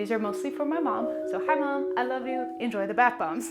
These are mostly for my mom. So hi mom, I love you. Enjoy the bath bombs.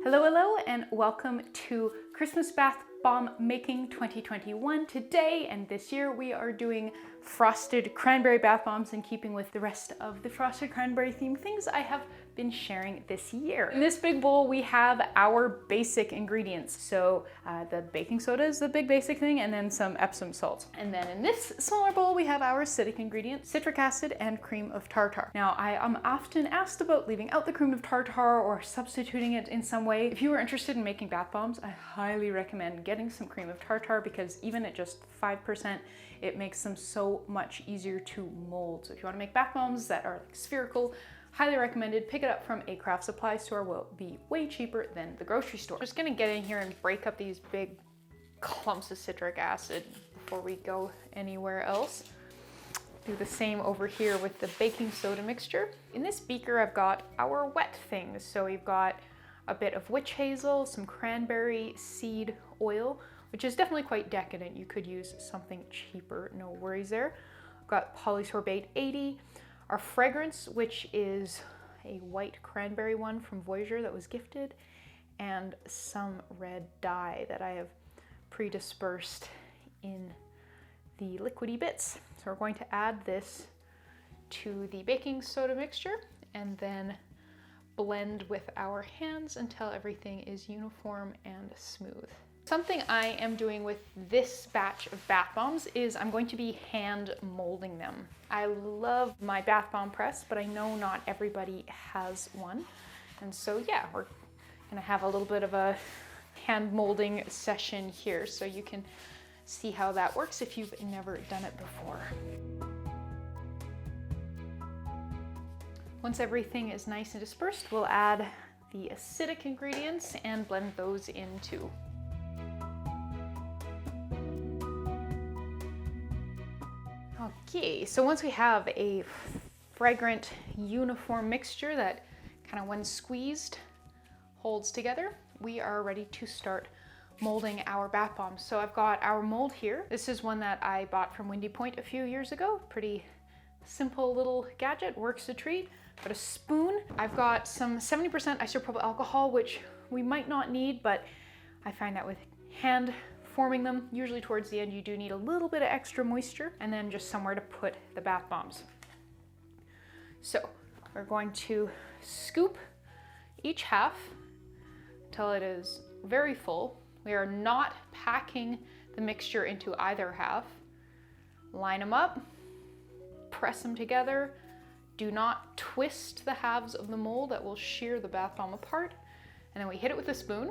Hello, hello, and welcome to Christmas Bath Bomb Making 2021. Today and this year we are doing frosted cranberry bath bombs in keeping with the rest of the frosted cranberry themed things I have been sharing this year. In this big bowl we have our basic ingredients. So the baking soda is the big basic thing, and then some Epsom salt. And then in this smaller bowl we have our acidic ingredients, citric acid and cream of tartar. Now I am often asked about leaving out the cream of tartar or substituting it in some way. If you are interested in making bath bombs, I highly recommend getting some cream of tartar, because even at just 5%, it makes them so much easier to mold. So if you want to make bath bombs that are like spherical, highly recommended. Pick it up from a craft supply store, will be way cheaper than the grocery store. Just gonna get in here and break up these big clumps of citric acid before we go anywhere else. Do the same over here with the baking soda mixture. In this beaker I've got our wet things. So we've got a bit of witch hazel, some cranberry seed oil, which is definitely quite decadent. You could use something cheaper, no worries there. I've got Polysorbate 80, our fragrance, which is a white cranberry one from Voyager that was gifted, and some red dye that I have pre-dispersed in the liquidy bits. So we're going to add this to the baking soda mixture and then blend with our hands until everything is uniform and smooth. Something I am doing with this batch of bath bombs is I'm going to be hand molding them. I love my bath bomb press, but I know not everybody has one. And so yeah, we're gonna have a little bit of a hand molding session here so you can see how that works if you've never done it before. Once everything is nice and dispersed, we'll add the acidic ingredients and blend those in too. Okay, so once we have a fragrant, uniform mixture that kind of when squeezed holds together, we are ready to start molding our bath bombs. So I've got our mold here. This is one that I bought from Windy Point a few years ago. Pretty simple little gadget, works a treat. Got a spoon. I've got some 70% isopropyl alcohol, which we might not need, but I find that with hand forming them, usually towards the end, you do need a little bit of extra moisture, and then just somewhere to put the bath bombs. So we're going to scoop each half until it is very full. We are not packing the mixture into either half. Line them up, press them together. Do not twist the halves of the mold, that will shear the bath bomb apart. And then we hit it with a spoon.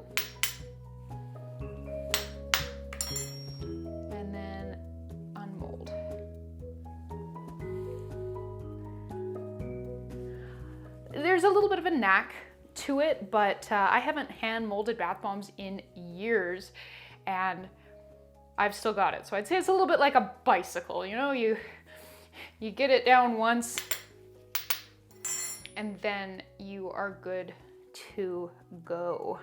And then unmold. There's a little bit of a knack to it, but I haven't hand molded bath bombs in years, and I've still got it. So I'd say it's a little bit like a bicycle, you know, you get it down once, and then you are good to go.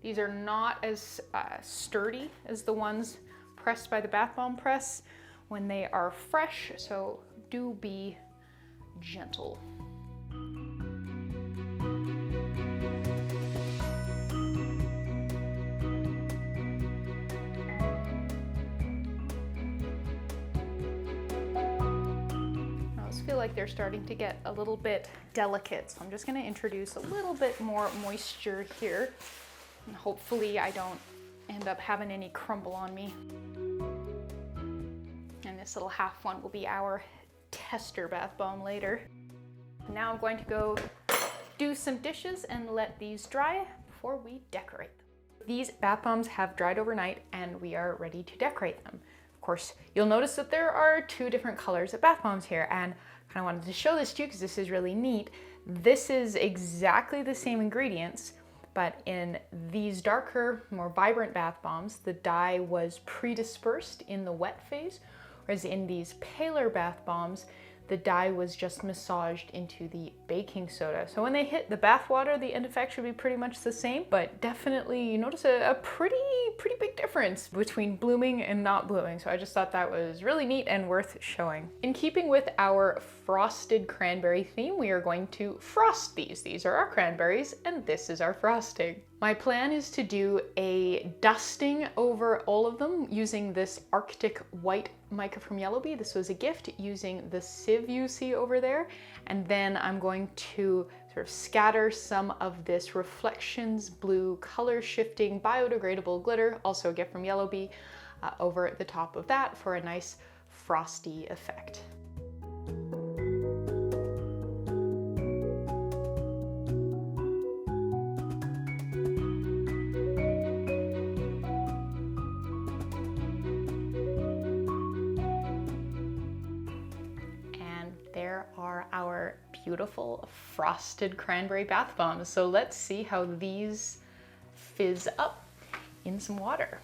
These are not as sturdy as the ones pressed by the bath bomb press when they are fresh, so do be gentle. Feel like they're starting to get a little bit delicate, so I'm just going to introduce a little bit more moisture here, and hopefully I don't end up having any crumble on me. And this little half one will be our tester bath bomb later. Now I'm going to go do some dishes and let these dry before we decorate them. These bath bombs have dried overnight and we are ready to decorate them. Of course, you'll notice that there are two different colors of bath bombs here, and I wanted to show this to you because this is really neat. This is exactly the same ingredients, but in these darker, more vibrant bath bombs, the dye was pre-dispersed in the wet phase, whereas in these paler bath bombs, the dye was just massaged into the baking soda. So when they hit the bath water, the end effect should be pretty much the same, but definitely you notice a pretty big difference between blooming and not blooming. So I just thought that was really neat and worth showing. In keeping with our frosted cranberry theme, we are going to frost these. These are our cranberries and this is our frosting. My plan is to do a dusting over all of them using this Arctic white mica from Humblebee. This was a gift, using the sieve you see over there. And then I'm going to sort of scatter some of this Reflections blue color shifting biodegradable glitter, also a gift from Humblebee, over the top of that for a nice frosty effect. There are our beautiful frosted cranberry bath bombs. So let's see how these fizz up in some water.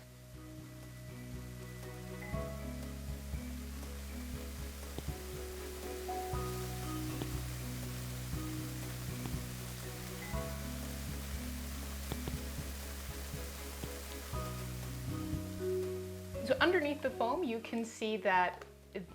So underneath the foam, you can see that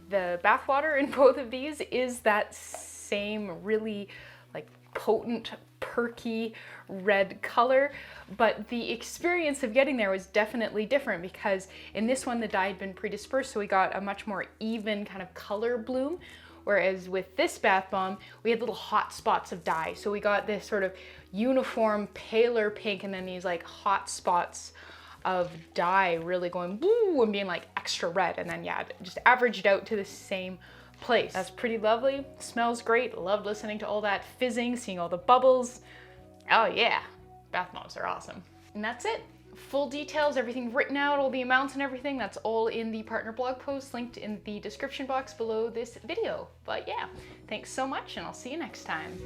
the bath water in both of these is that same really like potent, perky red color, but the experience of getting there was definitely different because in this one the dye had been pre-dispersed, so we got a much more even kind of color bloom, whereas with this bath bomb we had little hot spots of dye, so we got this sort of uniform paler pink and then these like hot spots of dye really going woo and being like extra red, and then yeah, it just averaged out to the same place. That's pretty lovely, smells great, loved listening to all that fizzing, seeing all the bubbles. Oh yeah, bath bombs are awesome. And that's it. Full details, everything written out, all the amounts and everything, that's all in the partner blog post linked in the description box below this video. But yeah, thanks so much and I'll see you next time.